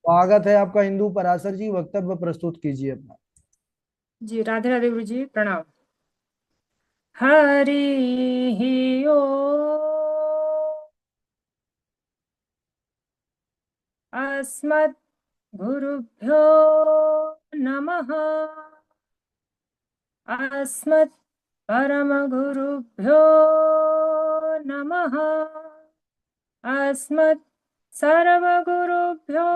स्वागत है आपका। हिंदू पराशर जी, वक्तव्य प्रस्तुत कीजिए अपना। जी, राधे राधे गुरु जी, प्रणाम। हरि ओ अस्मत् गुरुभ्यो नमः। अस्मत् परम गुरुभ्यो नमः। अस्मत् सर्वगुरुभ्यो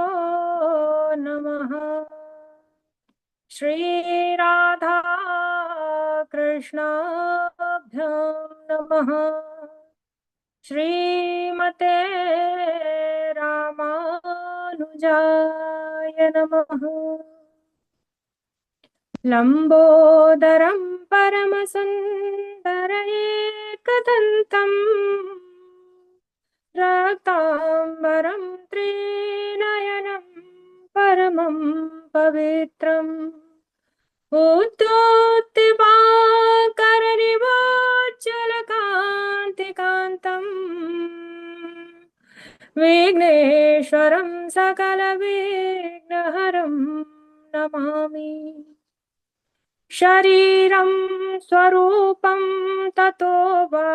नमः। श्री राधा कृष्णाभ्यां नमः। श्रीमते रामानुजाय नमः। लंबोदरं परमसुन्दरैकदन्तम् रक्ताम्बरं त्रिनयनं परमं पवित्रम् उद्धूतिवाकरनिवाचलकान्तिकान्तम् विघ्नेश्वरं सकलविघ्नहरं नमामि। शरीरं स्वरूपं ततो वा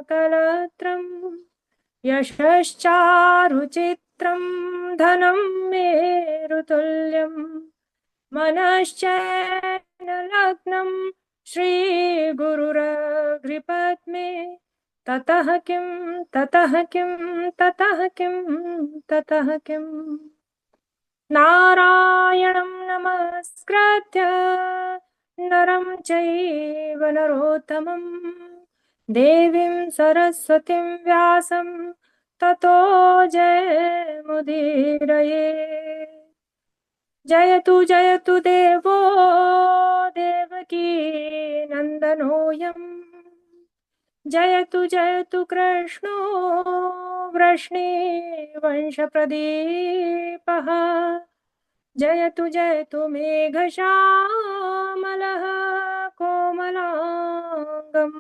कलत्रम् यशश्चारुचित्रं धनं मेरुतुल्यम् मनश्चैनलग्नं श्रीगुरुरघ्रिपद्मे ततः किं ततः किं ततः किं ततः किम् नारायणं नमस्कृत्य नरं चैव नरोत्तमं देवीं सरस्वतीं व्यासं ततो जयमुदीरये। जयतु देवो देवकी नन्दनोऽयं जयतु कृष्णो वृष्णिवंशप्रदीपः जयतु मेघश्यामलः कोमलाङ्गम्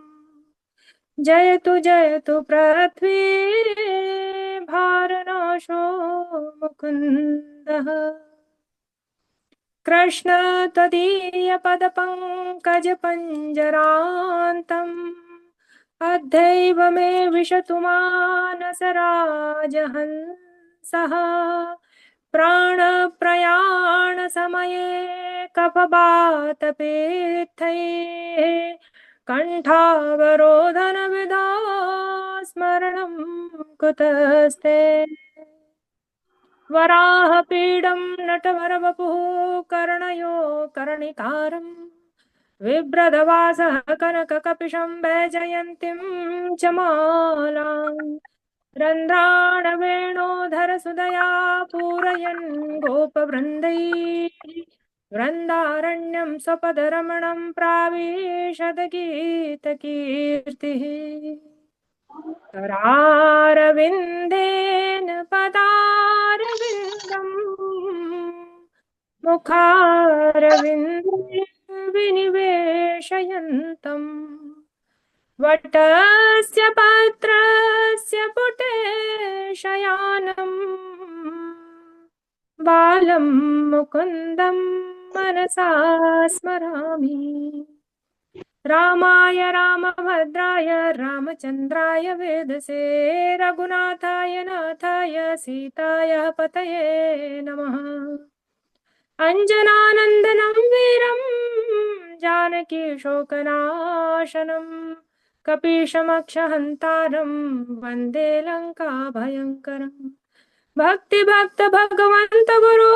जयतु पृथ्वी भारनाशो मुकुन्दः कृष्ण त्वदीयपदपङ्कजपञ्जरान्तम् अद्यैव मे विशतु मानसराजहंसः प्राणप्रयाणसमये कफवातपेत्थैः कण्ठावरोधनविधा स्मरणं कुतस्ते वराहपीडं नटवरवपुः कर्णयो कर्णिकारम् बिभ्रदवासः कनककपिशं वैजयन्तीं च मालाम् रन्ध्राणवेणोधरसुदया पूरयन् गोपवृन्दैः वृन्दारण्यं स्वपदरमणं प्राविशद्गीतकीर्तिः करारविन्देन पदारविन्दम् मुखारविन्दे विनिवेशयन्तम् वटस्य पत्रस्य पुटे शयानम् बालं मुकुन्दं मनसा स्मरामि। रामाय रामभद्राय रामचन्द्राय वेदसे रघुनाथाय नाथाय सीताय पतये नमः। अञ्जनानन्दनं वीरं जानकी शोकनाशनं कपीशमक्षहन्तारं वन्दे लङ्काभयङ्करम्। भक्तिभक्त भगवन्त गुरु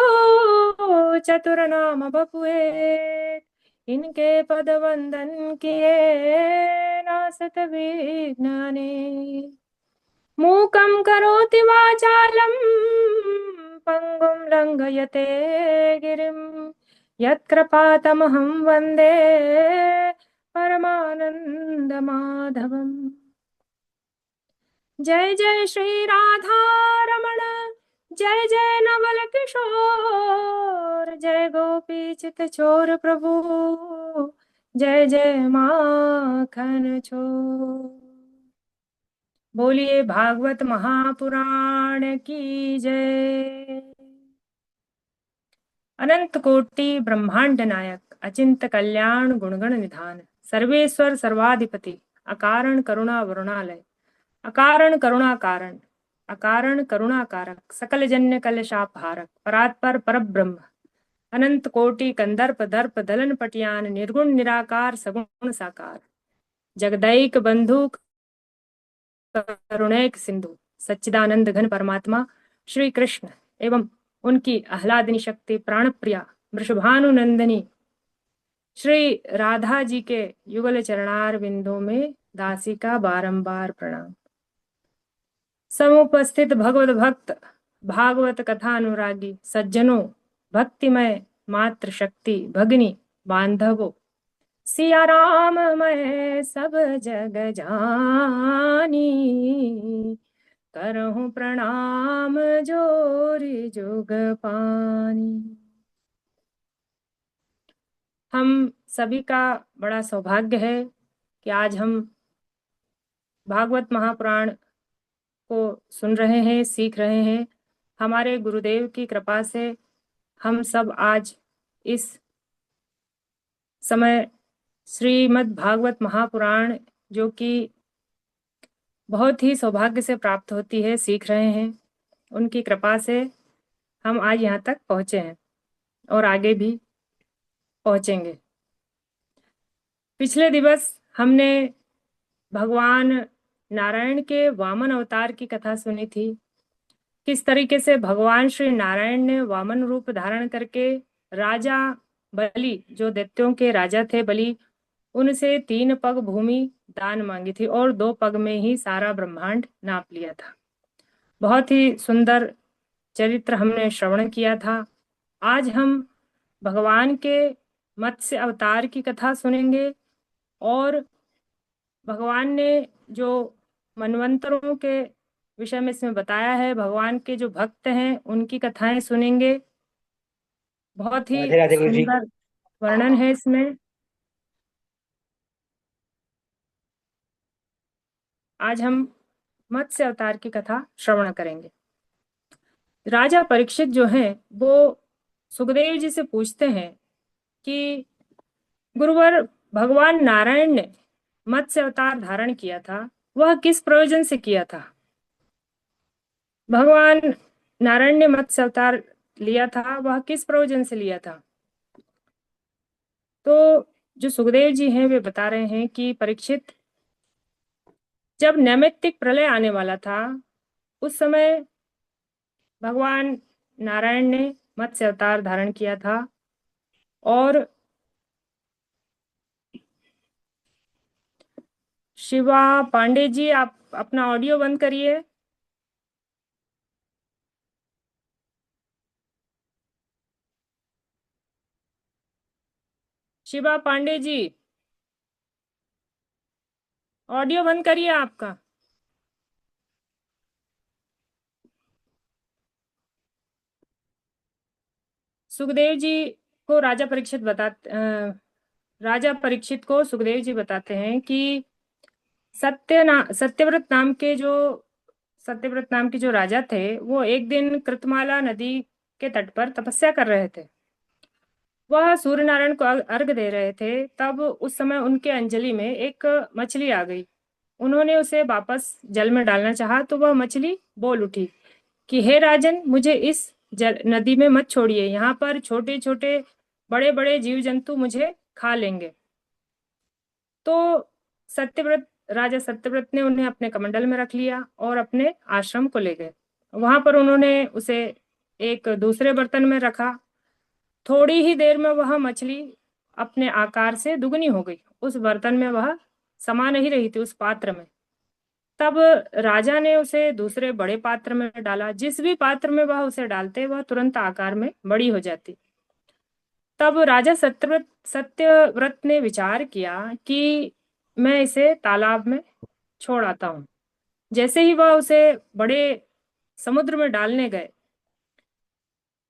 चतुरनाम बपुए इनके पद वंदन किए नासत विज्ञाने मूकं करोति वाचालं पंगुं लंघयते गिरिं यत्कृपातमहं वन्दे परमानन्दमाधवम्। जय जय श्री राधा रमण जय जय नवल किशोर जय गोपी चित चोर प्रभु जय जय माखन चोर। बोलिए भागवत महापुराण की जय। अनंत कोटि ब्रह्मांड नायक अचिंत कल्याण गुणगण निधान सर्वेश्वर सर्वाधिपति अकारण करुणा वरुणालय अकारण करुणा कारण अकारण करुणा कारक सकल जन्य कलशापहारक परात्पर परब्रह्म अनंत कोटि कंदर्प दर्प दलन पटियान निर्गुण निराकार सगुण साकार जगदैक बंधु करुणैक सिंधु सच्चिदानंद घन परमात्मा श्री कृष्ण एवं उनकी आह्लादिनी शक्ति प्राणप्रिया वृषभानुनंदिनी श्री राधा जी के युगल चरणार बिंदु में दासी का बारंबार प्रणाम। समुपस्थित भगवत भक्त भागवत कथा अनुरागी सज्जनों भक्तिमय मात्र शक्ति भगिनी बांधवों सिया राम मैं सब जग जानी करहूं प्रणाम जोरी जुग पानी। हम सभी का बड़ा सौभाग्य है कि आज हम भागवत महापुराण को सुन रहे हैं, सीख रहे हैं। हमारे गुरुदेव की कृपा से हम सब आज इस समय श्रीमद् भागवत महापुराण जो कि बहुत ही सौभाग्य से प्राप्त होती है, सीख रहे हैं। उनकी कृपा से हम आज यहाँ तक पहुँचे हैं और आगे भी पहुँचेंगे। पिछले दिवस हमने भगवान नारायण के वामन अवतार की कथा सुनी थी। किस तरीके से भगवान श्री नारायण ने वामन रूप धारण करके राजा बलि, जो दैत्यों के राजा थे बलि, उनसे 3 पग भूमि दान मांगी थी और 2 पग में ही सारा ब्रह्मांड नाप लिया था। बहुत ही सुंदर चरित्र हमने श्रवण किया था। आज हम भगवान के मत्स्य अवतार की कथा सुनेंगे और भगवान ने जो मनवंतरों के विषय में इसमें बताया है, भगवान के जो भक्त हैं उनकी कथाएं सुनेंगे। बहुत ही राधे राधे गुरु जी। सुंदर वर्णन है इसमें। आज हम मत्स्य अवतार की कथा श्रवण करेंगे। राजा परीक्षित जो हैं वो सुखदेव जी से पूछते हैं कि गुरुवर, भगवान नारायण ने मत्स्य अवतार धारण किया था, वह किस प्रयोजन से किया था? भगवान नारायण ने मत्स्य अवतार लिया था, वह किस प्रयोजन से लिया था? तो जो सुखदेव जी हैं वे बता रहे हैं कि परीक्षित, जब नैमित्तिक प्रलय आने वाला था उस समय भगवान नारायण ने मत्स्य अवतार धारण किया था। और शिवा पांडे जी, आप अपना ऑडियो बंद करिए। शिवा पांडे जी, ऑडियो बंद करिए आपका। सुखदेव जी को राजा परीक्षित को सुखदेव जी बताते हैं कि सत्यव्रत नाम के जो राजा थे वो एक दिन कृतमाला नदी के तट पर तपस्या कर रहे थे। वह सूर्य नारायण को अर्घ दे रहे थे। तब उस समय उनके अंजलि में एक मछली आ गई। उन्होंने उसे वापस जल में डालना चाहा तो वह मछली बोल उठी कि हे राजन, मुझे इस नदी में मत छोड़िए, यहाँ पर छोटे छोटे बड़े बड़े जीव जंतु मुझे खा लेंगे। तो राजा सत्यव्रत ने उन्हें अपने कमंडल में रख लिया और अपने आश्रम को ले गए। वहां पर उन्होंने उसे एक दूसरे बर्तन में रखा। थोड़ी ही देर में वह मछली अपने आकार से दुगनी हो गई। उस बर्तन में वह समा नहीं रही थी, उस पात्र में। तब राजा ने उसे दूसरे बड़े पात्र में डाला। जिस भी पात्र में वह उसे डालते वह तुरंत आकार में बड़ी हो जाती। तब राजा सत्यव्रत ने विचार किया कि मैं इसे तालाब में छोड़ आता हूं। जैसे ही वह उसे बड़े समुद्र में डालने गए,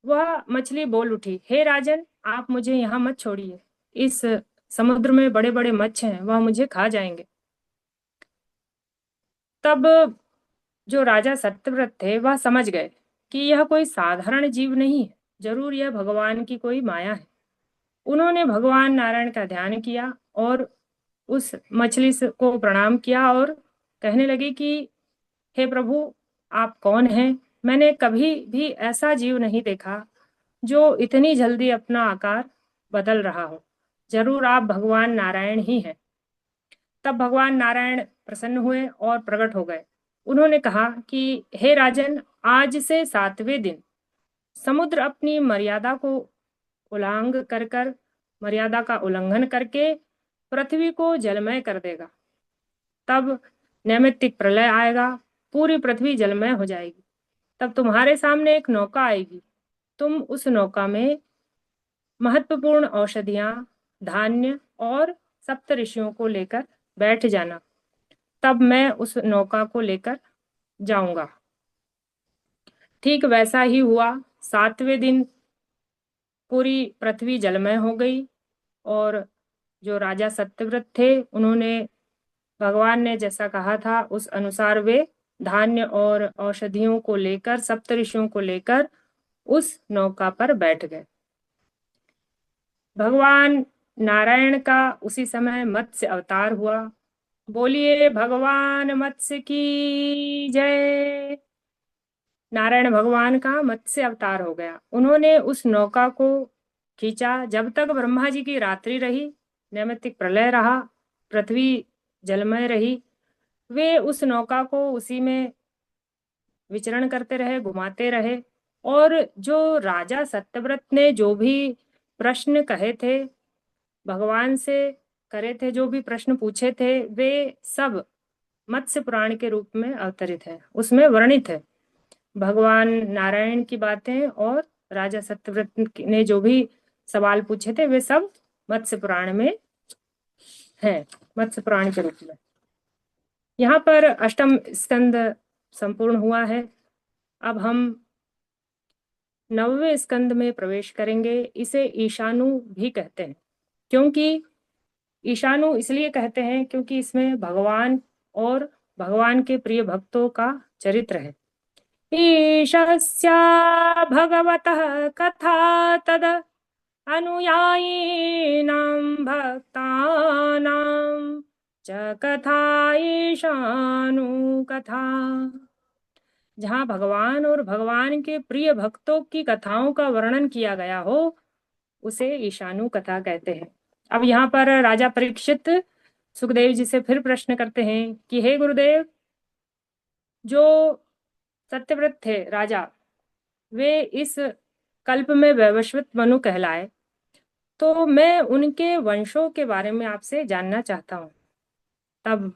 वह मछली बोल उठी, हे राजन, आप मुझे यहाँ मत छोड़िए, इस समुद्र में बड़े बड़े मत्स्य हैं, वह मुझे खा जाएंगे। तब जो राजा सत्यव्रत थे वह समझ गए कि यह कोई साधारण जीव नहीं है, जरूर यह भगवान की कोई माया है। उन्होंने भगवान नारायण का ध्यान किया और उस मछली को प्रणाम किया और कहने लगे कि हे प्रभु, आप कौन हैं? मैंने कभी भी ऐसा जीव नहीं देखा जो इतनी जल्दी अपना आकार बदल रहा हो। जरूर आप भगवान नारायण ही हैं। तब भगवान नारायण प्रसन्न हुए और प्रकट हो गए। उन्होंने कहा कि हे राजन, आज से 7वें दिन समुद्र अपनी मर्यादा को उल्लंघ कर मर्यादा का उल्लंघन करके पृथ्वी को जलमय कर देगा। तब नैमित्तिक प्रलय आएगा, पूरी पृथ्वी जलमय हो जाएगी। तब तुम्हारे सामने एक नौका आएगी। तुम उस नौका में महत्वपूर्ण औषधियां, धान्य और सप्त ऋषियों को लेकर बैठ जाना। तब मैं उस नौका को लेकर जाऊंगा। ठीक वैसा ही हुआ। 7वें दिन पूरी पृथ्वी जलमय हो गई और जो राजा सत्यव्रत थे, उन्होंने भगवान ने जैसा कहा था उस अनुसार वे धान्य और औषधियों को लेकर, सप्तऋषियों को लेकर उस नौका पर बैठ गए। भगवान नारायण का उसी समय मत्स्य अवतार हुआ। बोलिए भगवान मत्स्य की जय। नारायण भगवान का मत्स्य अवतार हो गया। उन्होंने उस नौका को खींचा। जब तक ब्रह्मा जी की रात्रि रही, नैमित्तिक प्रलय रहा, पृथ्वी जलमय रही, वे उस नौका को उसी में विचरण करते रहे, घुमाते रहे। और जो राजा सत्यव्रत ने जो भी प्रश्न कहे थे, भगवान से करे थे, जो भी प्रश्न पूछे थे, वे सब मत्स्य पुराण के रूप में अवतरित है, उसमें वर्णित है भगवान नारायण की बातें। और राजा सत्यव्रत ने जो भी सवाल पूछे थे, वे सब मत्स्य पुराण में है, मत्स्य पुराण के रूप में। यहाँ पर अष्टम स्कंद संपूर्ण हुआ है। अब हम 9वें स्कंद में प्रवेश करेंगे। इसे ईशानु भी कहते हैं। क्योंकि ईशानु इसलिए कहते हैं क्योंकि इसमें भगवान और भगवान के प्रिय भक्तों का चरित्र है। ईशस्या भगवतः कथा तद अनुयायिनां भक्तानां च कथा ईशानु कथा। जहाँ भगवान और भगवान के प्रिय भक्तों की कथाओं का वर्णन किया गया हो, उसे ईशानु कथा कहते हैं। अब यहाँ पर राजा परीक्षित सुखदेव जी से फिर प्रश्न करते हैं कि हे गुरुदेव, जो सत्यव्रत थे राजा, वे इस कल्प में वैवस्वत मनु कहलाए, तो मैं उनके वंशों के बारे में आपसे जानना चाहता हूँ। तब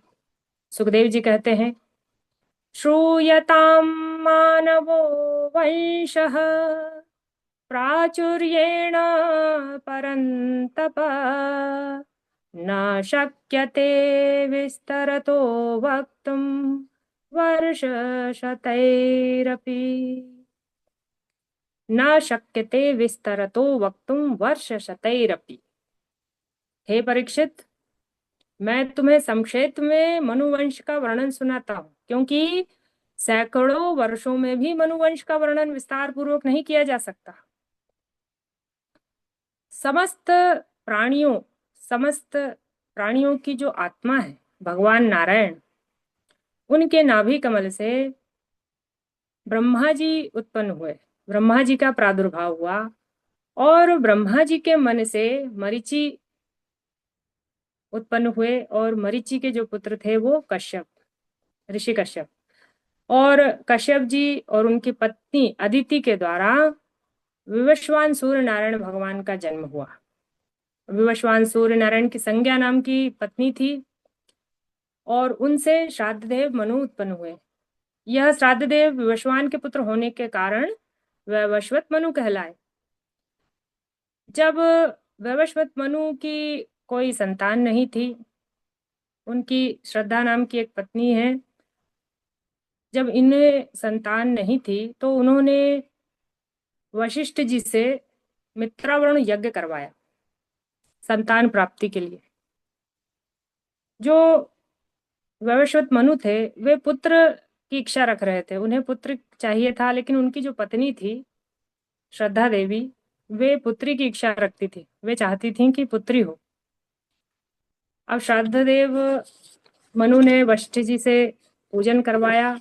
सुखदेव जी कहते हैं, श्रूयतां मानवो वंशः प्राचुर्येण परन्तप न शक्यते विस्तरतो वक्तुं वर्षशतैरपि। न शक्यते विस्तरतो वक्तुं वर्षशतैरपि। हे परीक्षित, मैं तुम्हें संक्षेप में मनुवंश का वर्णन सुनाता हूँ, क्योंकि सैकड़ों वर्षों में भी मनुवंश का वर्णन विस्तार पूर्वक नहीं किया जा सकता। समस्त प्राणियों समस्त प्राणियों की जो आत्मा है भगवान नारायण, उनके नाभि कमल से ब्रह्मा जी उत्पन्न हुए, ब्रह्मा जी का प्रादुर्भाव हुआ। और ब्रह्मा जी के मन से मरीचि उत्पन्न हुए और मरीचि के जो पुत्र थे वो कश्यप, ऋषि कश्यप। और कश्यप जी और उनकी पत्नी अदिति के द्वारा विवस्वान सूर्य नारायण भगवान का जन्म हुआ। विवस्वान सूर्य नारायण की संज्ञा नाम की पत्नी थी और उनसे श्राद्धदेव मनु उत्पन्न हुए। यह श्राद्धदेव विवस्वान के पुत्र होने के कारण वैवस्वत मनु कहलाए। जब वैवस्वत मनु की कोई संतान नहीं थी, उनकी श्रद्धा नाम की एक पत्नी है, जब इन्हें संतान नहीं थी तो उन्होंने वशिष्ठ जी से मित्रावरण यज्ञ करवाया संतान प्राप्ति के लिए। जो वैवस्वत मनु थे, वे पुत्र की इच्छा रख रहे थे, उन्हें पुत्र चाहिए था, लेकिन उनकी जो पत्नी थी श्रद्धा देवी, वे पुत्री की इच्छा रखती थी, वे चाहती थी कि पुत्री हो। अब श्रद्धा देव मनु ने वशिष्ठ जी से पूजन करवाया,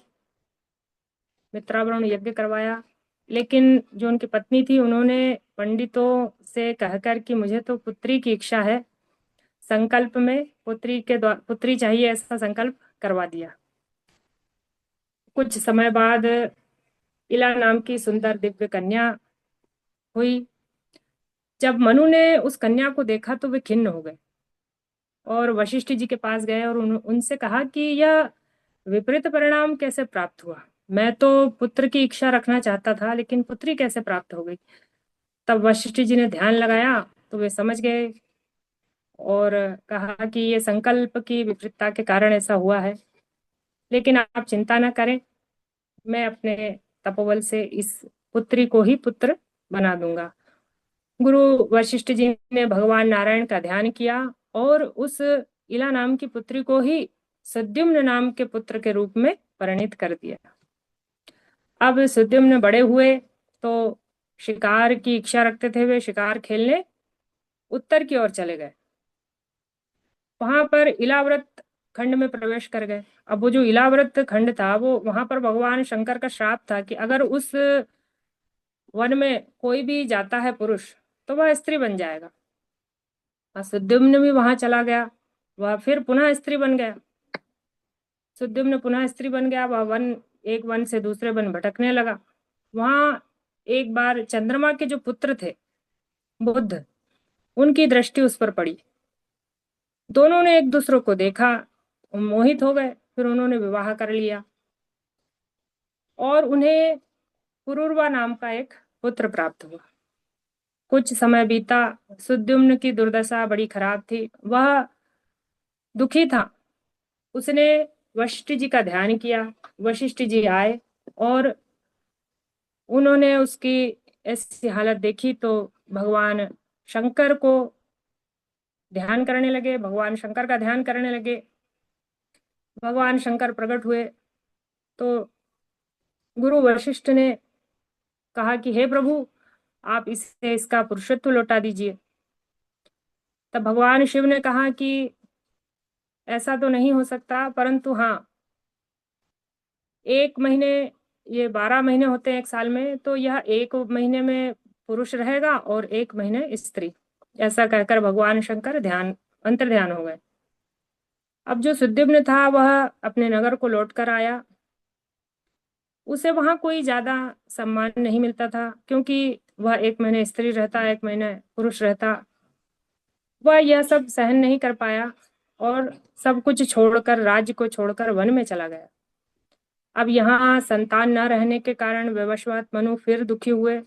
मित्रावरुण यज्ञ करवाया, लेकिन जो उनकी पत्नी थी उन्होंने पंडितों से कहकर कि मुझे तो पुत्री की इच्छा है, संकल्प में पुत्री के द्वारा पुत्री चाहिए ऐसा संकल्प करवा दिया। कुछ समय बाद इला नाम की सुंदर दिव्य कन्या हुई। जब मनु ने उस कन्या को देखा तो वे खिन्न हो गए और वशिष्ठ जी के पास गए और उनसे कहा कि यह विपरीत परिणाम कैसे प्राप्त हुआ। मैं तो पुत्र की इच्छा रखना चाहता था, लेकिन पुत्री कैसे प्राप्त हो गई। तब वशिष्ठ जी ने ध्यान लगाया तो वे समझ गए और कहा कि ये संकल्प की विपरीतता के कारण ऐसा हुआ है, लेकिन आप चिंता न करें, मैं अपने तपोबल से इस पुत्री को ही पुत्र बना दूंगा। गुरु वशिष्ठ जी ने भगवान नारायण का ध्यान किया और उस इला नाम की पुत्री को ही सुद्युम्न नाम के पुत्र के रूप में परिणित कर दिया। अब सुद्युम्न बड़े हुए तो शिकार की इच्छा रखते थे, वे शिकार खेलने उत्तर की ओर चले गए। वहां पर इलाव्रत खंड में प्रवेश कर गए। अब वो जो इलाव्रत खंड था, वो वहां पर भगवान शंकर का श्राप था कि अगर उस वन में कोई भी जाता है पुरुष तो वह स्त्री बन जाएगा। और सुद्युम्न भी वहां चला गया, वह फिर पुनः स्त्री बन गया। सुद्युम्न पुनः स्त्री बन गया, वह एक वन से दूसरे वन भटकने लगा। वहां एक बार चंद्रमा के जो पुत्र थे बुद्ध, उनकी दृष्टि उस पर पड़ी। दोनों ने एक दूसरे को देखा, मोहित हो गए, फिर उन्होंने विवाह कर लिया और उन्हें पुरुरवा नाम का एक पुत्र प्राप्त हुआ। कुछ समय बीता, सुद्युम्न की दुर्दशा बड़ी खराब थी, वह दुखी था। उसने वशिष्ठ जी का ध्यान किया। वशिष्ठ जी आए और उन्होंने उसकी ऐसी हालत देखी तो भगवान शंकर को ध्यान करने लगे, भगवान शंकर का ध्यान करने लगे। भगवान शंकर प्रकट हुए तो गुरु वशिष्ठ ने कहा कि हे प्रभु, आप इसे इसका पुरुषत्व लौटा दीजिए। तब भगवान शिव ने कहा कि ऐसा तो नहीं हो सकता, परंतु हाँ, 1 महीने, ये 12 महीने होते हैं एक साल में, तो यह 1 महीने में पुरुष रहेगा और 1 महीने स्त्री। ऐसा कहकर भगवान शंकर अंतर ध्यान हो गए। अब जो सुद्युम्न था वह अपने नगर को लौट कर आया। उसे वहां कोई ज्यादा सम्मान नहीं मिलता था, क्योंकि वह 1 महीने स्त्री रहता, 1 महीने पुरुष रहता। वह यह सब सहन नहीं कर पाया और सब कुछ छोड़कर, राज्य को छोड़कर वन में चला गया। अब यहाँ संतान न रहने के कारण विवशवात मनु फिर दुखी हुए।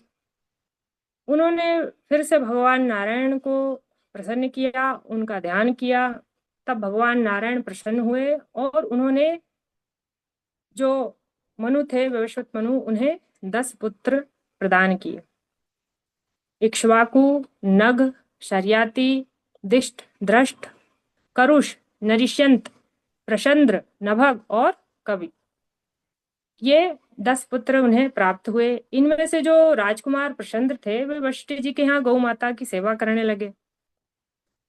उन्होंने फिर से भगवान नारायण को प्रसन्न किया, उनका ध्यान किया। तब भगवान नारायण प्रसन्न हुए और उन्होंने, जो मनु थे, विवस्वत मनु, उन्हें 10 पुत्र प्रदान किए। इक्ष्वाकु, नग, शर्याति, दिष्ट, दृष्ट, करुष, नरिष्यंत, प्रशंद्र, नभग और कवि, ये 10 पुत्र उन्हें प्राप्त हुए। इनमें से जो राजकुमार प्रशंद्र थे वे वशिष्ठ जी के यहाँ गौ माता की सेवा करने लगे।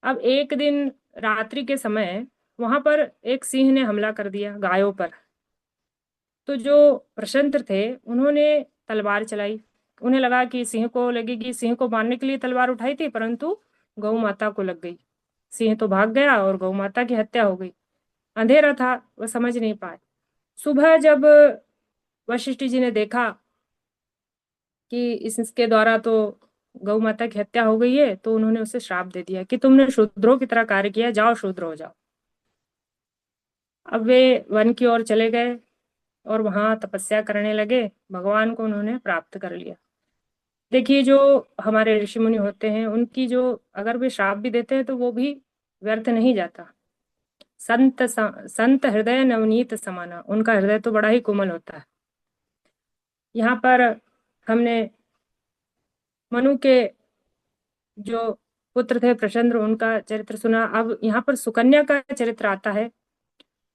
अब एक दिन रात्रि के समय वहां पर एक सिंह ने हमला कर दिया गायों पर। तो जो प्रशंद्र थे उन्होंने तलवार चलाई। उन्हें लगा कि सिंह को लगेगी, सिंह को मारने के लिए तलवार उठाई थी, परंतु गौ माता को लग गई। सिंह तो भाग गया और गौ माता की हत्या हो गई। अंधेरा था, वह समझ नहीं पाए। सुबह जब वशिष्ठ जी ने देखा कि इसके द्वारा तो गौ माता की हत्या हो गई है, तो उन्होंने उसे श्राप दे दिया कि तुमने शूद्रों की तरह कार्य किया, जाओ शूद्र हो जाओ। अब वे वन की ओर चले गए और वहां तपस्या करने लगे। भगवान को उन्होंने प्राप्त कर लिया। देखिए, जो हमारे ऋषि मुनि होते हैं, उनकी जो, अगर वे श्राप भी देते हैं तो वो भी व्यर्थ नहीं जाता। संत हृदय नवनीत समाना, उनका हृदय तो बड़ा ही कोमल होता है। यहाँ पर हमने मनु के जो पुत्र थे प्रशंद्र, उनका चरित्र सुना। अब यहाँ पर सुकन्या का चरित्र आता है।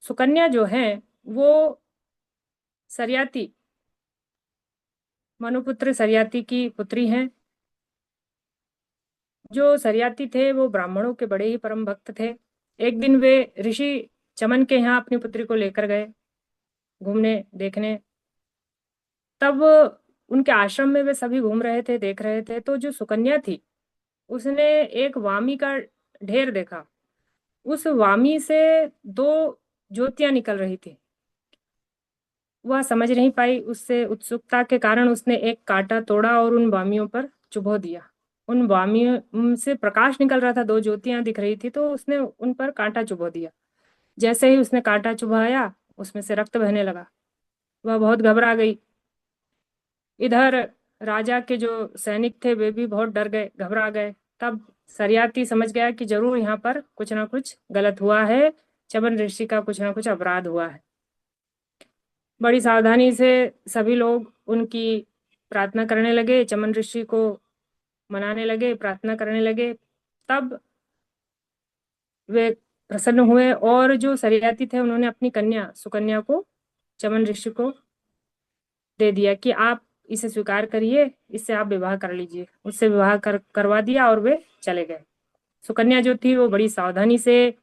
सुकन्या जो है वो सरयाती मनुपुत्र सरियाती की पुत्री हैं। जो सरियाती थे वो ब्राह्मणों के बड़े ही परम भक्त थे। एक दिन वे ऋषि चमन के यहाँ अपनी पुत्री को लेकर गए घूमने देखने। तब उनके आश्रम में वे सभी घूम रहे थे, देख रहे थे, तो जो सुकन्या थी उसने एक वामी का ढेर देखा। उस वामी से दो ज्योतियां निकल रही थी। वह समझ नहीं पाई, उससे उत्सुकता के कारण उसने एक कांटा तोड़ा और उन वामियों पर चुभो दिया। उन वामियों से प्रकाश निकल रहा था, दो ज्योतियां दिख रही थी, तो उसने उन पर कांटा चुभो दिया। जैसे ही उसने कांटा चुभाया उसमें से रक्त बहने लगा। वह बहुत घबरा गई। इधर राजा के जो सैनिक थे वे भी बहुत डर गए, घबरा गए। तब सरियाती समझ गया कि जरूर यहाँ पर कुछ ना कुछ गलत हुआ है, चमन ऋषि का कुछ ना कुछ अपराध हुआ है। बड़ी सावधानी से सभी लोग उनकी प्रार्थना करने लगे, चमन ऋषि को मनाने लगे, प्रार्थना करने लगे। तब वे प्रसन्न हुए और जो सरियाती थे उन्होंने अपनी कन्या सुकन्या को चमन ऋषि को दे दिया कि आप इसे स्वीकार करिए, इससे आप विवाह कर लीजिए। उससे विवाह करवा दिया और वे चले गए। सुकन्या जो थी वो बड़ी सावधानी से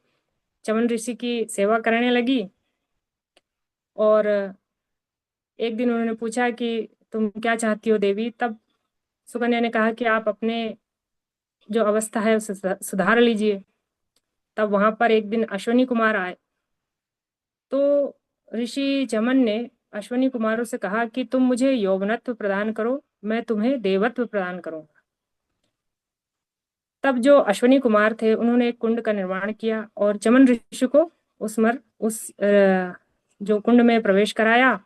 चमन ऋषि की सेवा करने लगी। और एक दिन उन्होंने पूछा कि तुम क्या चाहती हो देवी। तब सुकन्या ने कहा कि आप अपने जो अवस्था है उसे सुधार लीजिए। तब वहां पर एक दिन अश्वनी कुमार आए। तो ऋषि चमन ने अश्वनी कुमारों से कहा कि तुम मुझे यौवनत्व प्रदान करो, मैं तुम्हें देवत्व प्रदान करूंगा। तब जो अश्वनी कुमार थे उन्होंने एक कुंड का निर्माण किया और चमन ऋषि को जो कुंड में प्रवेश कराया।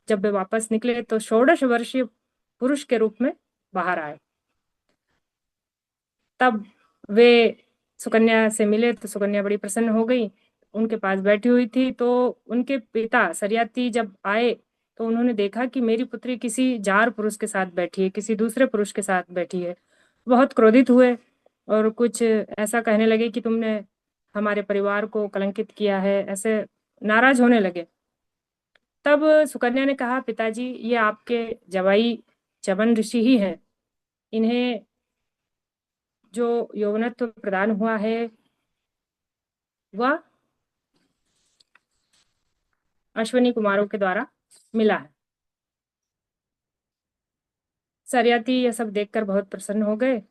जब वे वापस निकले तो 16 वर्षीय पुरुष के रूप में बाहर आए। तब वे सुकन्या से मिले तो सुकन्या बड़ी प्रसन्न हो गई, उनके पास बैठी हुई थी। तो उनके पिता सरियाती जब आए तो उन्होंने देखा कि मेरी पुत्री किसी जार पुरुष के साथ बैठी है, किसी दूसरे पुरुष के साथ बैठी है। बहुत क्रोधित हुए और कुछ ऐसा कहने लगे कि तुमने हमारे परिवार को कलंकित किया है, ऐसे नाराज होने लगे। तब सुकन्या ने कहा, पिताजी ये आपके जवाई चमन ऋषि ही हैं। इन्हें जो यौवनत्व प्रदान हुआ है वह अश्वनी कुमारों के द्वारा मिला है। सरियाती ये सब देखकर बहुत प्रसन्न हो गए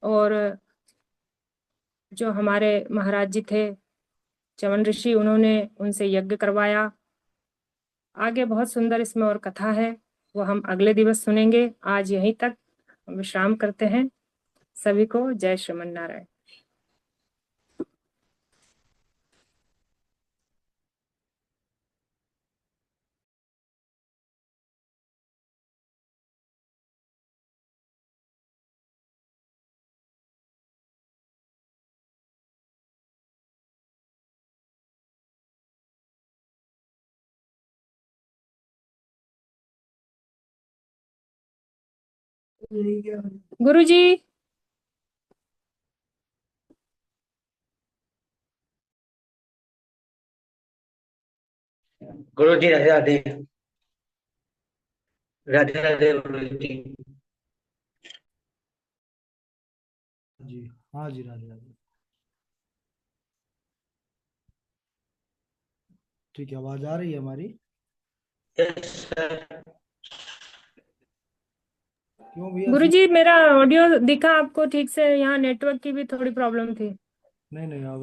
और जो हमारे महाराज जी थे चमन ऋषि उन्होंने उनसे यज्ञ करवाया। आगे बहुत सुंदर इसमें और कथा है, वो हम अगले दिवस सुनेंगे। आज यहीं तक विश्राम करते हैं। सभी को जय श्रीमन नारायण। गुरु जी। गुरु जी राधे राधे। राधे राधे गुरु जी। जी। हाँ जी, राधे राधे। ठीक है, आवाज आ रही है हमारी? Yes sir. क्यों भैया, गुरु जी मेरा ऑडियो दिखा आपको ठीक से? यहाँ नेटवर्क की भी थोड़ी प्रॉब्लम थी। नहीं नहीं, अब